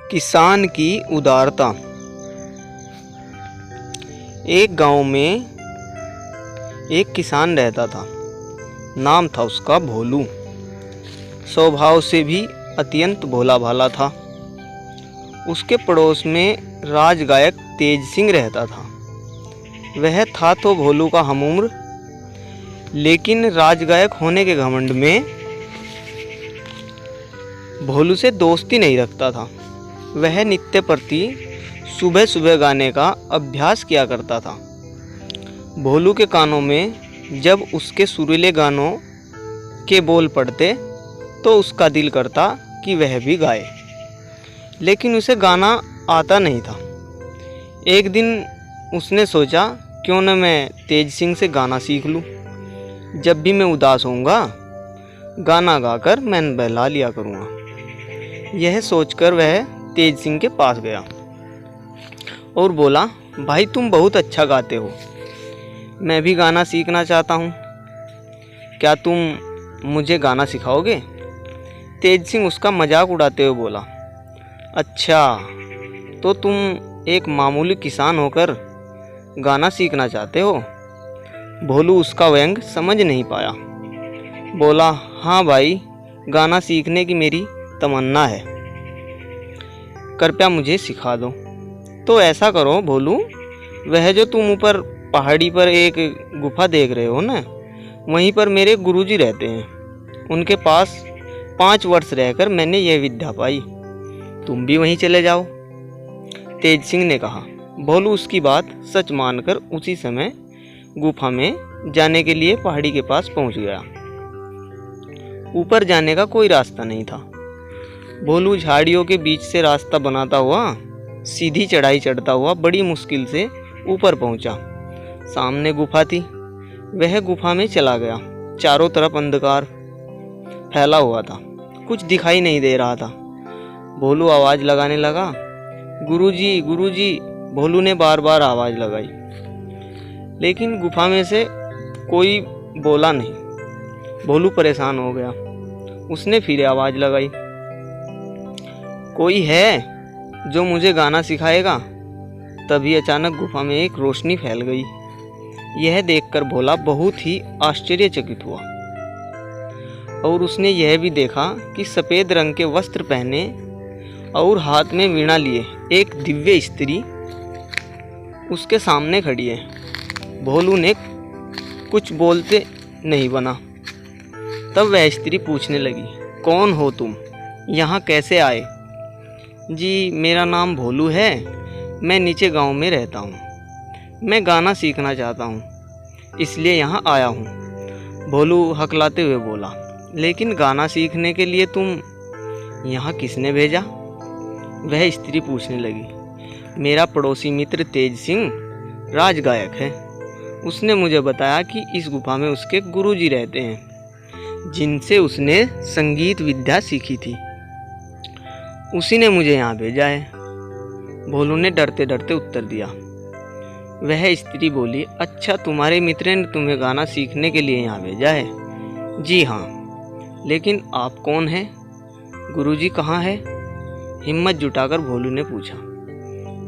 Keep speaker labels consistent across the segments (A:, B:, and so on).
A: किसान की उदारता। एक गांव में एक किसान रहता था। नाम था उसका भोलू। स्वभाव से भी अत्यंत भोला भाला था। उसके पड़ोस में राजगायक तेज सिंह रहता था। वह था तो भोलू का हमउम्र, लेकिन राजगायक होने के घमंड में भोलू से दोस्ती नहीं रखता था। वह नित्य प्रति सुबह सुबह गाने का अभ्यास किया करता था। भोलू के कानों में जब उसके सुरीले गानों के बोल पड़ते तो उसका दिल करता कि वह भी गाए, लेकिन उसे गाना आता नहीं था। एक दिन उसने सोचा, क्यों न मैं तेज सिंह से गाना सीख लूं। जब भी मैं उदास होऊंगा, गाना गाकर मैं बहला लिया करूंगा। यह सोचकर वह तेज सिंह के पास गया और बोला, भाई तुम बहुत अच्छा गाते हो, मैं भी गाना सीखना चाहता हूँ, क्या तुम मुझे गाना सिखाओगे? तेज सिंह उसका मजाक उड़ाते हुए बोला, अच्छा तो तुम एक मामूली किसान होकर गाना सीखना चाहते हो? भोलू उसका व्यंग समझ नहीं पाया। बोला, हाँ भाई, गाना सीखने की मेरी तमन्ना है, कृपया मुझे सिखा दो। तो ऐसा करो भोलू, वह जो तुम ऊपर पहाड़ी पर एक गुफा देख रहे हो ना, वहीं पर मेरे गुरुजी रहते हैं। उनके पास 5 वर्ष रहकर मैंने यह विद्या पाई, तुम भी वहीं चले जाओ। तेज सिंह ने कहा। भोलू उसकी बात सच मानकर उसी समय गुफा में जाने के लिए पहाड़ी के पास पहुंच गया। ऊपर जाने का कोई रास्ता नहीं था। भोलू झाड़ियों के बीच से रास्ता बनाता हुआ सीधी चढ़ाई चढ़ता हुआ बड़ी मुश्किल से ऊपर पहुंचा। सामने गुफा थी। वह गुफा में चला गया। चारों तरफ अंधकार फैला हुआ था, कुछ दिखाई नहीं दे रहा था। भोलू आवाज लगाने लगा, गुरुजी गुरुजी। भोलू ने बार बार आवाज लगाई, लेकिन गुफा में से कोई बोला नहीं। भोलू परेशान हो गया। उसने फिर आवाज लगाई, कोई है जो मुझे गाना सिखाएगा? तभी अचानक गुफा में एक रोशनी फैल गई। यह देखकर भोला बहुत ही आश्चर्यचकित हुआ और उसने यह भी देखा कि सफ़ेद रंग के वस्त्र पहने और हाथ में वीणा लिए एक दिव्य स्त्री उसके सामने खड़ी है। भोलू ने कुछ बोलते नहीं बना। तब वह स्त्री पूछने लगी, कौन हो तुम? यहाँ कैसे आए? जी, मेरा नाम भोलू है, मैं नीचे गांव में रहता हूँ। मैं गाना सीखना चाहता हूँ, इसलिए यहाँ आया हूँ। भोलू हकलाते हुए बोला, लेकिन गाना सीखने के लिए तुम यहाँ किसने भेजा? वह स्त्री पूछने लगी, मेरा पड़ोसी मित्र तेज सिंह राजगायक है। उसने मुझे बताया कि इस गुफा में उसके गुरुजी रहते हैं, जिनसे उसने संगीत विद्या सीखी थी। उसी ने मुझे यहाँ भेजा है। भोलू ने डरते डरते उत्तर दिया। वह स्त्री बोली, अच्छा, तुम्हारे मित्र ने तुम्हें गाना सीखने के लिए यहाँ भेजा है? जी हाँ, लेकिन आप कौन हैं? गुरुजी कहाँ है? हिम्मत जुटाकर भोलू ने पूछा।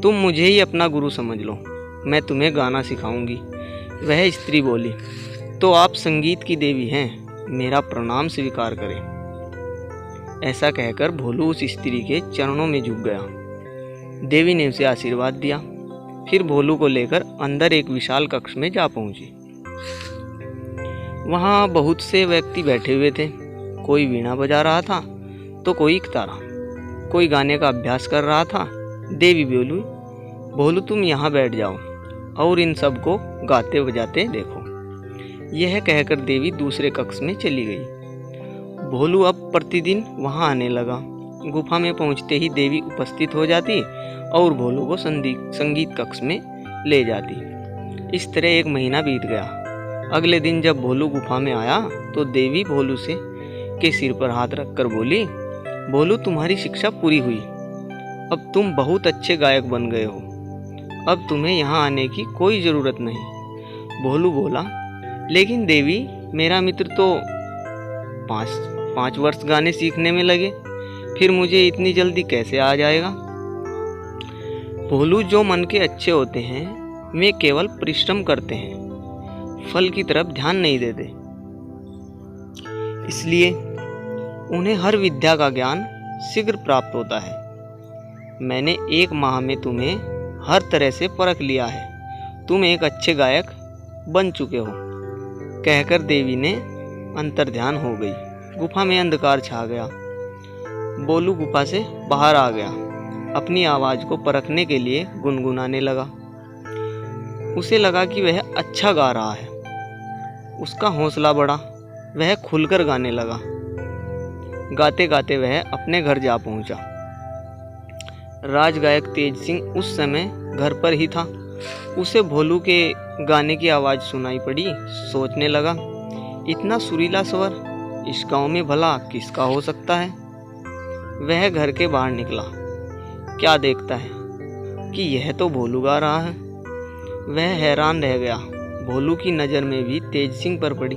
A: तुम मुझे ही अपना गुरु समझ लो, मैं तुम्हें गाना सिखाऊंगी। वह स्त्री बोली, तो आप संगीत की देवी हैं, मेरा प्रणाम स्वीकार करें। ऐसा कहकर भोलू उस स्त्री के चरणों में झुक गया। देवी ने उसे आशीर्वाद दिया। फिर भोलू को लेकर अंदर एक विशाल कक्ष में जा पहुंची। वहां बहुत से व्यक्ति बैठे हुए थे। कोई वीणा बजा रहा था तो कोई तारा, कोई गाने का अभ्यास कर रहा था। देवी बोली, भोलू तुम यहाँ बैठ जाओ और इन सब को गाते बजाते देखो। यह कहकर देवी दूसरे कक्ष में चली गई। भोलू अब प्रतिदिन वहां आने लगा। गुफा में पहुंचते ही देवी उपस्थित हो जाती और भोलू को संगीत कक्ष में ले जाती। इस तरह 1 महीना बीत गया। अगले दिन जब भोलू गुफा में आया तो देवी भोलू के सिर पर हाथ रखकर बोली, भोलू तुम्हारी शिक्षा पूरी हुई, अब तुम बहुत अच्छे गायक बन गए हो, अब तुम्हें यहाँ आने की कोई ज़रूरत नहीं। भोलू बोला, लेकिन देवी, मेरा मित्र तो 5 वर्ष गाने सीखने में लगे, फिर मुझे इतनी जल्दी कैसे आ जाएगा? भोलू जो मन के अच्छे होते हैं वे केवल परिश्रम करते हैं, फल की तरफ ध्यान नहीं देते। इसलिए उन्हें हर विद्या का ज्ञान शीघ्र प्राप्त होता है। मैंने 1 माह में तुम्हें हर तरह से परख लिया है, तुम एक अच्छे गायक बन चुके हो। कहकर देवी ने अंतर्ध्यान हो गई। गुफा में अंधकार छा गया। भोलू गुफा से बाहर आ गया। अपनी आवाज़ को परखने के लिए गुनगुनाने लगा। उसे लगा कि वह अच्छा गा रहा है। उसका हौसला बढ़ा। वह खुलकर गाने लगा। गाते गाते वह अपने घर जा पहुंचा। राजगायक तेज सिंह उस समय घर पर ही था। उसे भोलू के गाने की आवाज़ सुनाई पड़ी। सोचने लगा, इतना सुरीला स्वर इस गांव में भला किसका हो सकता है। वह घर के बाहर निकला। क्या देखता है कि यह तो भोलू गा रहा है। वह हैरान रह गया। भोलू की नज़र में भी तेज सिंह पर पड़ी।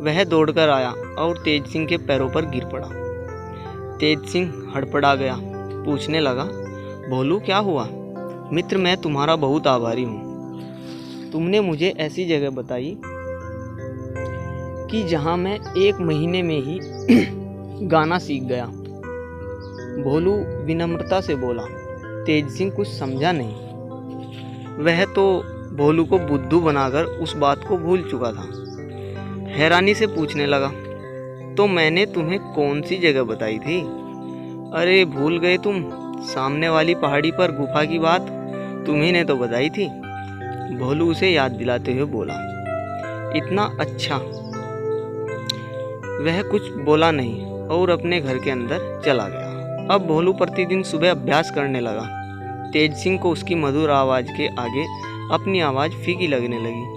A: वह दौड़कर आया और तेज सिंह के पैरों पर गिर पड़ा। तेज सिंह हड़बड़ा गया। पूछने लगा, भोलू क्या हुआ? मित्र, मैं तुम्हारा बहुत आभारी हूँ। तुमने मुझे ऐसी जगह बताई कि जहाँ मैं 1 महीने में ही गाना सीख गया। भोलू विनम्रता से बोला। तेज सिंह कुछ समझा नहीं। वह तो भोलू को बुद्धू बनाकर उस बात को भूल चुका था। हैरानी से पूछने लगा, तो मैंने तुम्हें कौन सी जगह बताई थी? अरे भूल गए तुम, सामने वाली पहाड़ी पर गुफा की बात तुम्ही ने तो बताई थी। भोलू उसे याद दिलाते हुए बोला। इतना अच्छा। वह कुछ बोला नहीं और अपने घर के अंदर चला गया। अब भोलू प्रतिदिन सुबह अभ्यास करने लगा। तेज सिंह को उसकी मधुर आवाज़ के आगे अपनी आवाज़ फीकी लगने लगी।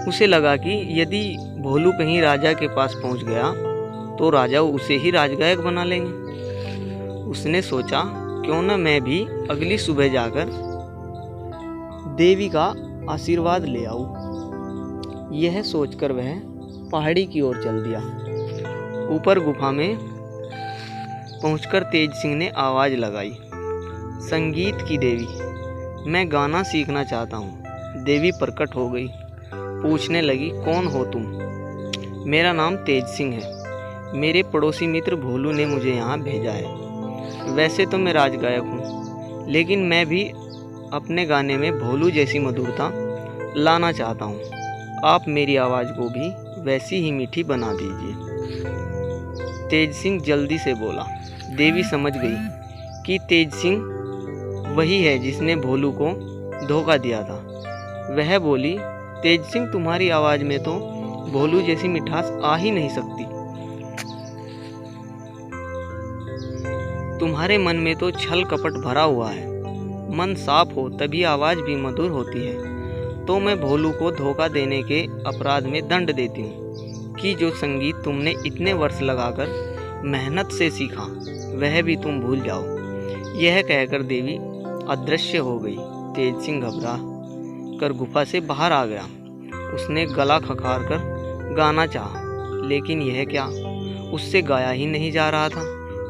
A: उसे लगा कि यदि भोलू कहीं राजा के पास पहुंच गया तो राजा उसे ही राजगायक बना लेंगे। उसने सोचा, क्यों न मैं भी अगली सुबह जाकर देवी का आशीर्वाद ले आऊं। यह सोचकर वह पहाड़ी की ओर चल दिया। ऊपर गुफा में पहुंचकर तेज सिंह ने आवाज़ लगाई, संगीत की देवी, मैं गाना सीखना चाहता हूँ। देवी प्रकट हो गई। पूछने लगी, कौन हो तुम? मेरा नाम तेज सिंह है। मेरे पड़ोसी मित्र भोलू ने मुझे यहाँ भेजा है। वैसे तो मैं राजगायक हूँ, लेकिन मैं भी अपने गाने में भोलू जैसी मधुरता लाना चाहता हूँ। आप मेरी आवाज़ को भी वैसी ही मीठी बना दीजिए। तेज सिंह जल्दी से बोला। देवी समझ गई कि तेज सिंह वही है जिसने भोलू को धोखा दिया था। वह बोली, तेज सिंह, तुम्हारी आवाज़ में तो भोलू जैसी मिठास आ ही नहीं सकती। तुम्हारे मन में तो छल कपट भरा हुआ है। मन साफ हो तभी आवाज़ भी मधुर होती है। तो मैं भोलू को धोखा देने के अपराध में दंड देती हूँ कि जो संगीत तुमने इतने वर्ष लगाकर मेहनत से सीखा वह भी तुम भूल जाओ। यह कहकर देवी अदृश्य हो गई। तेज सिंह घबरा कर गुफा से बाहर आ गया। उसने गला खखार कर गाना चाहा, लेकिन यह क्या, उससे गाया ही नहीं जा रहा था।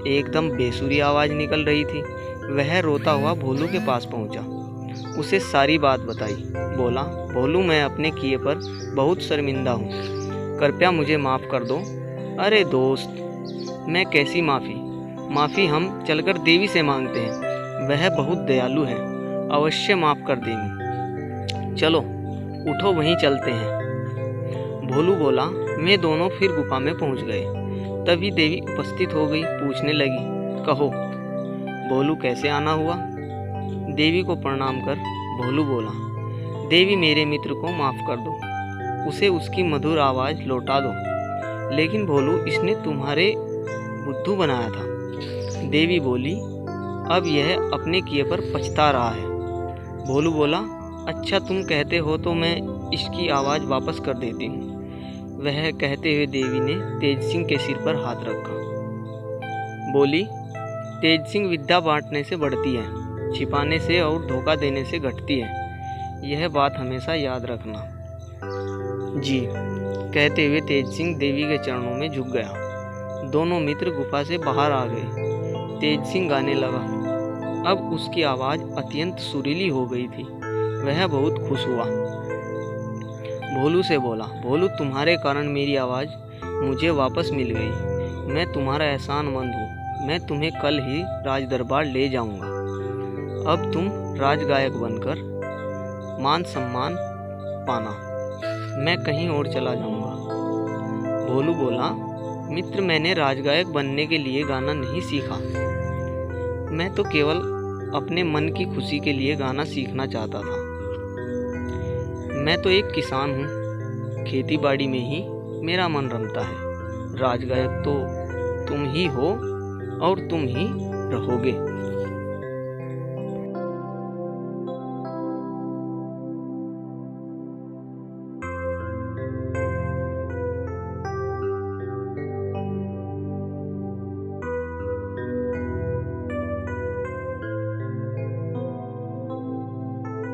A: एकदम बेसुरी आवाज़ निकल रही थी। वह रोता हुआ भोलू के पास पहुंचा। उसे सारी बात बताई। बोला, भोलू, मैं अपने किए पर बहुत शर्मिंदा हूँ। कृपया मुझे माफ़ कर दो। अरे दोस्त, मैं कैसी माफ़ी हम चलकर देवी से मांगते हैं। वह बहुत दयालु है, अवश्य माफ़ कर देंगी। चलो उठो, वहीं चलते हैं। भोलू बोला। मैं दोनों फिर गुफा में पहुंच गए। तभी देवी उपस्थित हो गई। पूछने लगी, कहो भोलू, कैसे आना हुआ? देवी को प्रणाम कर भोलू बोला, देवी, मेरे मित्र को माफ़ कर दो। उसे उसकी मधुर आवाज़ लौटा दो। लेकिन भोलू, इसने तुम्हारे बुद्धू बनाया था। देवी बोली, अब यह अपने किए पर पछता रहा है। भोलू बोला, अच्छा तुम कहते हो तो मैं इसकी आवाज़ वापस कर देती हूँ। वह कहते हुए देवी ने तेज सिंह के सिर पर हाथ रखा। बोली, तेज सिंह, विद्या बांटने से बढ़ती है, छिपाने से और धोखा देने से घटती है। यह बात हमेशा याद रखना। जी। कहते हुए तेज सिंह देवी के चरणों में झुक गया। दोनों मित्र गुफा से बाहर आ गए। तेज सिंह गाने लगा, अब उसकी आवाज़ अत्यंत सुरीली हो गई थी। वह बहुत खुश हुआ। भोलू से बोला, भोलू तुम्हारे कारण मेरी आवाज़ मुझे वापस मिल गई। मैं तुम्हारा एहसानमंद हूँ। मैं तुम्हें कल ही राज दरबार ले जाऊँगा। अब तुम राजगायक बनकर मान सम्मान पाना। मैं कहीं और चला जाऊँगा। भोलू बोला, मित्र मैंने राजगायक बनने के लिए गाना नहीं सीखा। मैं तो केवल अपने मन की खुशी के लिए गाना सीखना चाहता था। मैं तो एक किसान हूँ। खेती बाड़ी में ही मेरा मन रमता है। राजगायक तो तुम ही हो और तुम ही रहोगे।